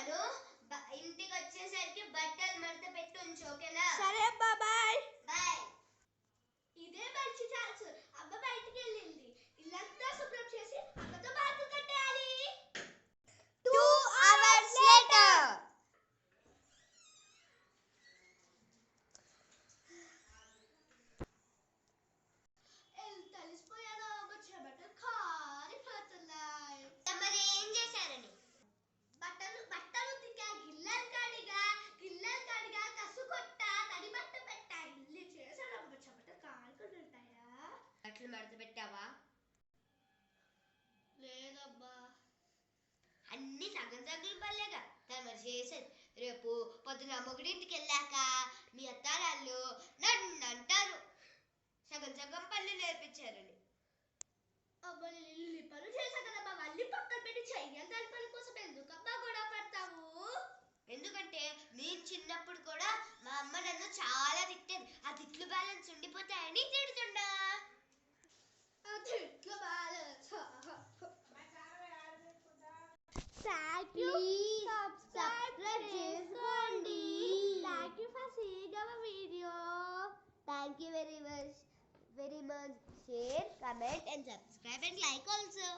చెప్తాను. ఇంటికి వచ్చేసరికి బట్టలు మడత పెట్టి ఉంచు, ఓకేనా? సరే అబ్బా, బాయ్ బాయ్. ఇదే మంచి ఛాన్స్. అమ్మ బయటికి వెళ్ళింది, ఇల్లంతా శుభ్రం చేసి అమ్మతో బాగు కట్టేయాలి. 2 hours later. తలిసిపోయాను, అమ్మ చెమటలు కారిపోతున్నాయి. మరి ఏం చేశారని? బట్టలు తిక్కా, గిల్లలు కడిగా, కసు కొట్టా, తడి బట్ట పెట్టా, ఇల్లు చేశాను. అమ్మ చెమటలు కారుకుంటుంటాయా? బట్టలు మడత పెట్టావా? లేదబ్బా. అన్ని సగం పడలేగా మరి చేసేది. రేపు పొద్దున మొగుడింటికి వెళ్ళాక మీ అత్తారాళ్ళు నన్ను అంటారు సగం పనులు నేర్పించారని. అబ్బా, నేను ఇల్లు పనులు చేశా కదమ్మా, మళ్ళీ పక్కన పెట్టి చెయ్యాలి. దాని పని కోసం ఎందుకమ్మా గొడవ పడతావు? ఎందుకంటే నేను చిన్నప్పుడు కూడా మా అమ్మ నన్ను చాలా తిట్టేది. ఆ తిట్లు బ్యాలెన్స్ ఉండిపోతాయని తిడుతున్నా. సబ్స్క్రైబ్ చేసుకోండి. Thank you for seeing hour video. Thank you very much. Share, comment and subscribe and like also.